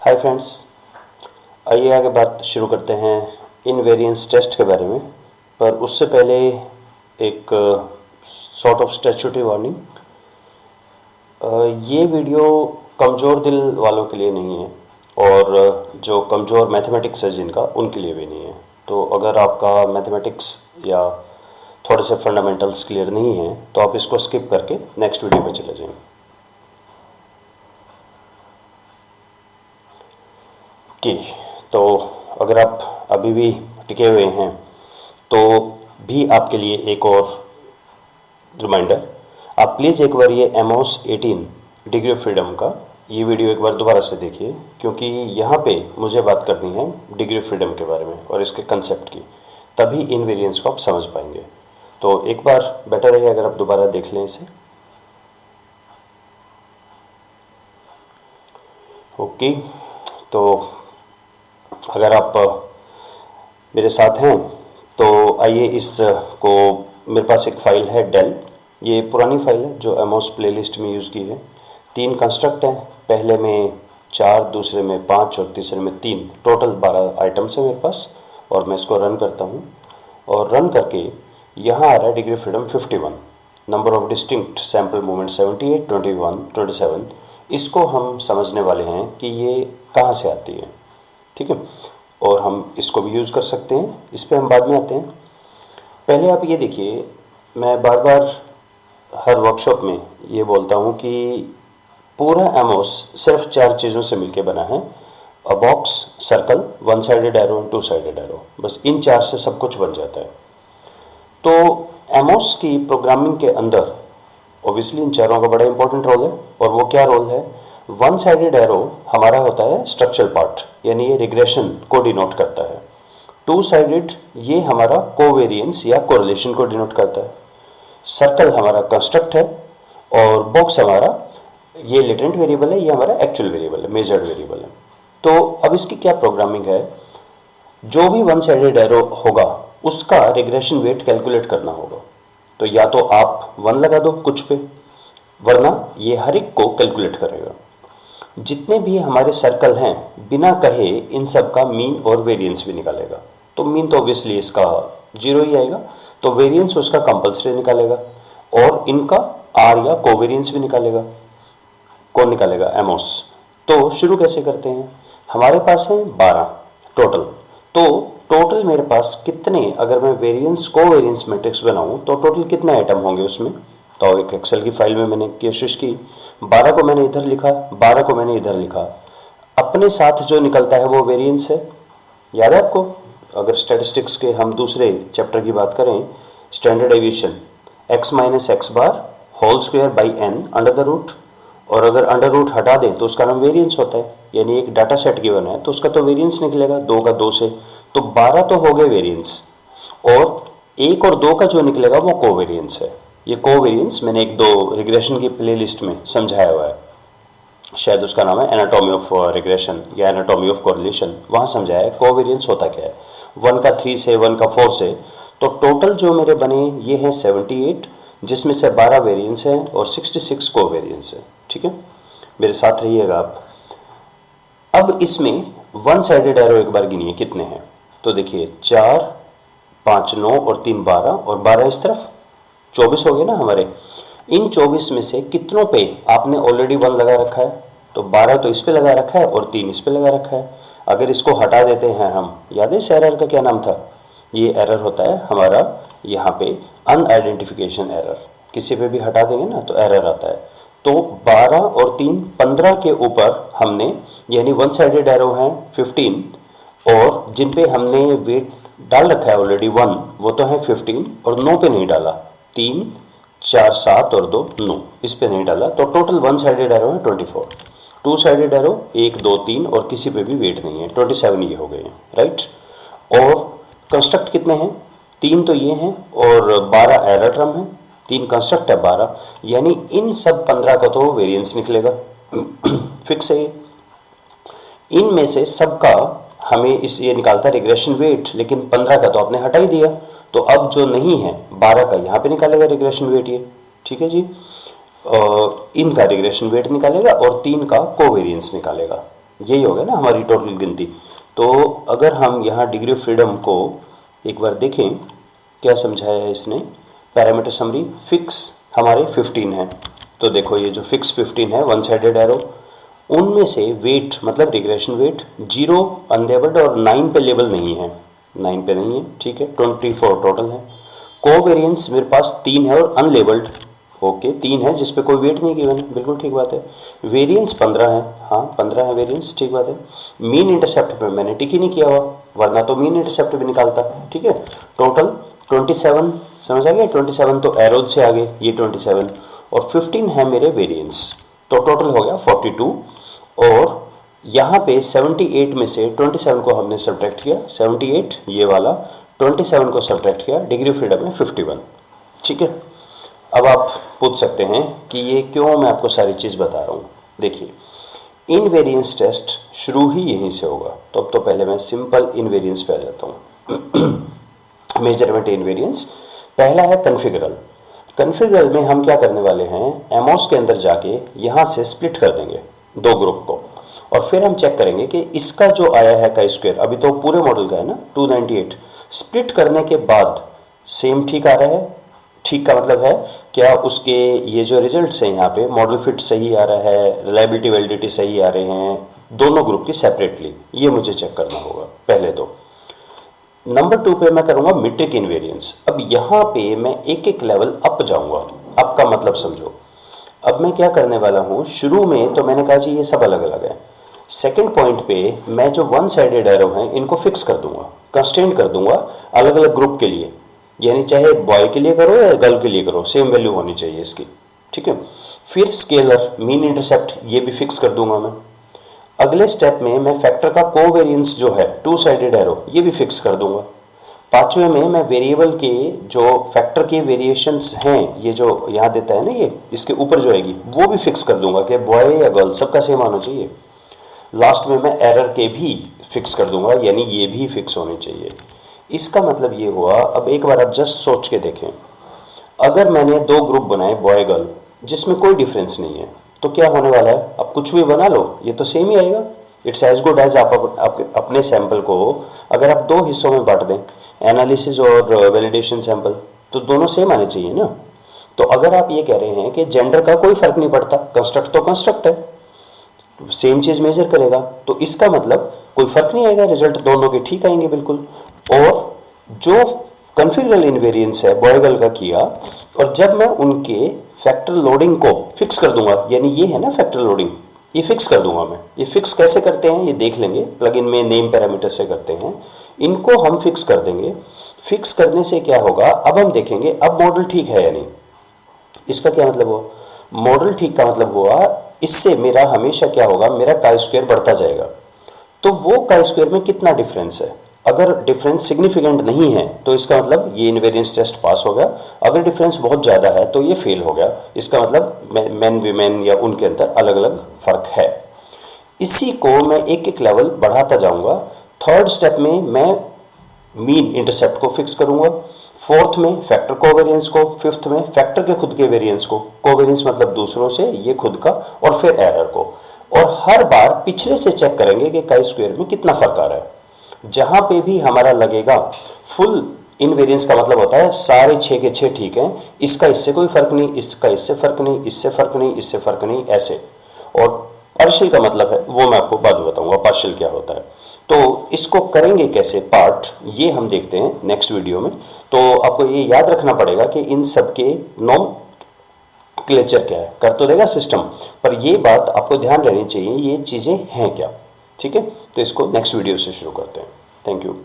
Hi friends, आइए आगे बात शुरू करते हैं इनवेरिएंस टेस्ट के बारे में। पर उससे पहले एक सॉर्ट ऑफ स्टैट्यूटरी वार्निंग। ये वीडियो कमज़ोर दिल वालों के लिए नहीं है और जो कमज़ोर मैथमेटिक्स है जिनका, उनके लिए भी नहीं है। तो अगर आपका मैथमेटिक्स या थोड़े से फंडामेंटल्स क्लियर नहीं है तो आप इसको स्किप करके नेक्स्ट वीडियो पे चले जाएं। कि तो अगर आप अभी भी टिके हुए हैं तो भी आपके लिए एक और रिमाइंडर, आप प्लीज़ एक बार ये एमोस 18 डिग्री ऑफ फ्रीडम का ये वीडियो एक बार दोबारा से देखिए, क्योंकि यहाँ पे मुझे बात करनी है डिग्री ऑफ फ्रीडम के बारे में और इसके कंसेप्ट की, तभी इनवेरिएंस को आप समझ पाएंगे। तो एक बार बेटर है अगर आप दोबारा देख लें इसे। ओके, तो अगर आप मेरे साथ हैं तो आइए इसको, मेरे पास एक फ़ाइल है डेल, ये पुरानी फाइल है जो एमोस प्लेलिस्ट में यूज़ की है। 3 कंस्ट्रक्ट हैं, पहले में 4, दूसरे में 5 और तीसरे में 3, टोटल 12 आइटम्स हैं मेरे पास। और मैं इसको रन करता हूँ और रन करके यहाँ आ रहा है degree freedom 51, number of distinct sample movement 78, 21, 27। इसको हम समझने वाले हैं कि ये कहाँ से आती है, ठीक है। और हम इसको भी यूज़ कर सकते हैं, इस पर हम बाद में आते हैं। पहले आप ये देखिए, मैं बार बार हर वर्कशॉप में ये बोलता हूँ कि पूरा एमोस सिर्फ 4 चीज़ों से मिलके बना है: अ box, circle, 1 sided arrow, 2 sided arrow. बस इन 4 से सब कुछ बन जाता है। तो एमोस की प्रोग्रामिंग के अंदर ऑब्वियसली इन चारों का बड़ा इंपॉर्टेंट रोल है। और वो क्या रोल है? 1 साइडेड एरो हमारा होता है स्ट्रक्चरल पार्ट, यानी ये रिग्रेशन को डिनोट करता है। 2 साइडेड ये हमारा कोवेरिएंस या कोरिलेशन को डिनोट करता है। सर्कल हमारा कंस्ट्रक्ट है और बॉक्स हमारा ये लेटेंट वेरिएबल है, ये हमारा एक्चुअल वेरिएबल है, मेजर्ड वेरिएबल है। तो अब इसकी क्या प्रोग्रामिंग है? जो भी 1 साइडेड एरो होगा उसका रिग्रेशन वेट कैलकुलेट करना होगा। तो या तो आप 1 लगा दो कुछ पे, वरना ये हर एक को कैलकुलेट करेगा। जितने भी हमारे सर्कल हैं बिना कहे इन सब का मीन और वेरिएंस भी निकालेगा। तो मीन तो ऑब्वियसली इसका 0 ही आएगा, तो वेरिएंस उसका कंपल्सरी निकालेगा और इनका आर या कोवेरिएंस भी निकालेगा। कौन निकालेगा? एमोस। तो शुरू कैसे करते हैं? हमारे पास है 12 टोटल। तो टोटल मेरे पास कितने, अगर मैं वेरिएंस कोवेरिएंस मैट्रिक्स बनाऊं तो टोटल कितने आइटम होंगे उसमें? तो एक एक्सेल की फाइल में मैंने कोशिश की, 12 को मैंने इधर लिखा, 12 को मैंने इधर लिखा। अपने साथ जो निकलता है वो वेरिएंस है। याद है आपको? अगर स्टैटिस्टिक्स के हम दूसरे चैप्टर की बात करें, standard deviation x minus x bar whole square by n under the root, और अगर अंडर रूट हटा दें तो उसका नाम वेरिएंस होता है। यानी एक डाटा सेट गिवन है तो उसका तो वेरिएंस निकलेगा 2 का 2 से, तो 12 तो हो गए वेरिएंस, और 1 और 2 का जो निकलेगा वो कोवेरिएंस है। ये कोवेरिएंस मैंने 1-2 रिग्रेशन की प्लेलिस्ट में समझाया हुआ है, शायद उसका नाम है एनाटॉमी ऑफ रिग्रेशन या एनाटॉमी ऑफ कोरिलेशन, वहाँ समझाया है कोवेरिएंस होता क्या है। 1 का 3 से, 1 का 4 से, तो टोटल जो मेरे बने ये हैं 78, जिसमें से 12 वेरिएंस हैं और 66 कोवेरिएंस है, ठीक है। मेरे साथ रहिएगा आप। अब इसमें 1 साइडेड एरो एक बार गिनिए कितने हैं। तो देखिए 4, 5, 9 और 3, 12 और 12 इस तरफ 24 हो गए ना हमारे। इन 24 में से कितनों पे आपने ऑलरेडी 1 लगा रखा है? तो 12 तो इस पे लगा रखा है और 3 इस पे लगा रखा है। अगर इसको हटा देते हैं हम, याद है इस एरर का क्या नाम था? ये एरर होता है हमारा यहाँ पे अनआइडेंटिफिकेशन एरर। किसी पे भी हटा देंगे ना तो एरर आता है। तो 12 और 3 15 के ऊपर हमने, यानी 1 साइडेड एरो हैं 15, और जिन पे हमने वेट डाल रखा है ऑलरेडी 1, वो तो है 15, और 9 पे नहीं डाला। 3, 4, 7 और 2, 9 इस पे नहीं डाला। तो टोटल 1 साइडेड एरो है 24। 2 साइडेड एरो 1, 2, 3 और किसी पे भी वेट नहीं है, 27 ये हो गए हैं, राइट। और कंस्ट्रक्ट कितने हैं? 3 तो ये हैं और 12 एरर टर्म है। 3 कंस्ट्रक्ट है 12, यानी इन सब 15 का तो वेरिएंस निकलेगा फिक्स है। इनमें से सबका हमें इस ये निकालता है रिग्रेशन वेट, लेकिन 15 का तो आपने हटा ही दिया, तो अब जो नहीं है 12 का यहाँ पे निकालेगा रिग्रेशन वेट ये, ठीक है जी। इनका रिग्रेशन वेट निकालेगा और 3 का कोवेरिएंस निकालेगा। यही हो गया ना हमारी टोटल गिनती। तो अगर हम यहाँ डिग्री ऑफ फ्रीडम को एक बार देखें, क्या समझाया है इसने, पैरामीटर समरी फिक्स हमारे 15 हैं। तो देखो ये जो फिक्स 15 है, वन साइडेड एरो, उनमें से वेट मतलब रिग्रेशन वेट 0 अनलेबल्ड और 9 पे लेबल नहीं है, 9 पे नहीं है, ठीक है, 24 टोटल है। कोवेरिएंस मेरे पास 3 है और अनलेबल्ड, ओके 3 है जिस पे कोई वेट नहीं गिवन है, बिल्कुल ठीक बात है। वेरिएंस 15 है, हाँ 15 है वेरिएंस, ठीक बात है। मीन इंटरसेप्ट पे मैंने टिक ही नहीं किया हुआ, वरना तो मीन इंटरसेप्ट भी निकालता, ठीक है। टोटल 27, समझ आ गया, 27 तो एरोज से आगे ये 27 और 15 है मेरे वेरिएंस, तो टोटल हो गया 42। और यहाँ पे 78 में से 27 को हमने सब्ट्रैक्ट किया, 78 ये वाला, 27 को सब्ट्रैक्ट किया, डिग्री फ्रीडम है 51, ठीक है। अब आप पूछ सकते हैं कि ये क्यों मैं आपको सारी चीज़ बता रहा हूँ। देखिए इनवेरिएंस टेस्ट शुरू ही यहीं से होगा, तो अब तो पहले मैं सिंपल इनवेरिएंस पे आ जाता हूँ। मेजरमेंट इनवेरिएंस पहला है कन्फिगरल। कन्फिगरल में हम क्या करने वाले हैं, एमओस के अंदर जाके यहाँ से स्प्लिट कर देंगे दो ग्रुप को, और फिर हम चेक करेंगे कि इसका जो आया है का स्क्वायर, अभी तो पूरे मॉडल का है ना 298, स्प्लिट करने के बाद सेम ठीक आ रहा है। ठीक का मतलब है क्या उसके ये जो रिजल्ट्स हैं यहाँ पे, मॉडल फिट सही आ रहा है, रिलायबिलिटी वैलिडिटी सही आ रहे हैं दोनों ग्रुप की सेपरेटली, ये मुझे चेक करना होगा पहले तो। नंबर 2 पे मैं करूँगा मीट्रिक इनवेरिएंस। अब यहाँ पे मैं एक एक लेवल अप जाऊँगा, अप का मतलब समझो। अब मैं क्या करने वाला हूँ, शुरू में तो मैंने कहा जी ये सब अलग अलग है, सेकेंड पॉइंट पे मैं जो वन साइडेड एरो हैं इनको फिक्स कर दूंगा, कंस्ट्रेंट कर दूंगा अलग अलग ग्रुप के लिए, यानी चाहे बॉय के लिए करो या गर्ल के लिए करो सेम वैल्यू होनी चाहिए इसकी, ठीक है। फिर स्केलर मीन इंटरसेप्ट ये भी फिक्स कर दूंगा मैं। अगले स्टेप में मैं फैक्टर का कोवेरिएंस जो है टू साइडेड एरो ये भी फिक्स कर दूंगा। पांचवें में मैं वेरिएबल के जो फैक्टर के वेरिएशंस हैं, ये जो यहाँ देता है ना ये, इसके ऊपर जो आएगी वो भी फिक्स कर दूंगा कि बॉय या गर्ल सबका सेम आना चाहिए। लास्ट में मैं एरर के भी फिक्स कर दूंगा, यानी ये भी फिक्स होने चाहिए। इसका मतलब ये हुआ, अब एक बार आप जस्ट सोच के देखें, अगर मैंने दो ग्रुप बनाए बॉय गर्ल जिसमें कोई डिफरेंस नहीं है तो क्या होने वाला है, आप कुछ भी बना लो ये तो सेम ही आएगा। इट्स एज गुड एज आप अपने सैंपल को अगर आप दो हिस्सों में बांट दें, एनालिसिस और वैलिडेशन सैंपल, तो दोनों सेम आने चाहिए ना। तो अगर आप ये कह रहे हैं कि जेंडर का कोई फर्क नहीं पड़ता, कंस्ट्रक्ट तो कंस्ट्रक्ट है, सेम चीज मेजर करेगा, तो इसका मतलब कोई फर्क नहीं आएगा, रिजल्ट दोनों के ठीक आएंगे बिल्कुल। और जो कन्फिगरल इनवेरिएंस है बॉय गर्ल का किया, और जब मैं उनके फैक्टर लोडिंग को फिक्स कर दूंगा, यानी ये है ना फैक्टर लोडिंग, ये फिक्स कर दूंगा मैं। ये फिक्स कैसे करते हैं ये देख लेंगे, प्लगइन में नेम पैरामीटर से करते हैं, इनको हम फिक्स कर देंगे। फिक्स करने से क्या होगा, अब हम देखेंगे अब मॉडल ठीक है या नहीं। इसका क्या मतलब हुआ, मॉडल ठीक का मतलब हुआ इससे मेरा हमेशा क्या होगा, मेरा काई स्क्वायर बढ़ता जाएगा। तो वो काई स्क्वायर में कितना डिफरेंस है, अगर डिफरेंस सिग्निफिकेंट नहीं है तो इसका मतलब ये इनवेरिएंस टेस्ट पास हो गया, अगर डिफरेंस बहुत ज़्यादा है तो ये फेल हो गया। इसका मतलब मैन वीमेन या उनके अंदर अलग अलग फर्क है। इसी को मैं एक एक लेवल बढ़ाता जाऊंगा। थर्ड स्टेप में मैं मीन इंटरसेप्ट को फिक्स करूंगा, फोर्थ में फैक्टर कोवेरिएंस को, फिफ्थ में फैक्टर के खुद के वेरिएंस को, कोवेरिएंस मतलब दूसरों से, ये खुद का, और फिर एरर को। और हर बार पिछले से चेक करेंगे कि काई स्क्वायर में कितना फर्क आ रहा है। जहां पे भी हमारा लगेगा फुल इनवेरिएंस का मतलब होता है सारे 6 के 6 ठीक हैं, इसका इससे कोई फर्क नहीं, इसका इससे फर्क नहीं, इससे फर्क नहीं, इससे फर्क नहीं, ऐसे। और पार्शियल का मतलब है वो मैं आपको बाद में बताऊंगा पार्शियल क्या होता है। तो इसको करेंगे कैसे पार्ट, ये हम देखते हैं नेक्स्ट वीडियो में। तो आपको ये याद रखना पड़ेगा कि इन सब के नोमेनक्लेचर क्या है, कर तो देगा सिस्टम, पर ये बात आपको ध्यान रहनी चाहिए ये चीज़ें हैं क्या, ठीक है। तो इसको नेक्स्ट वीडियो से शुरू करते हैं। Thank you.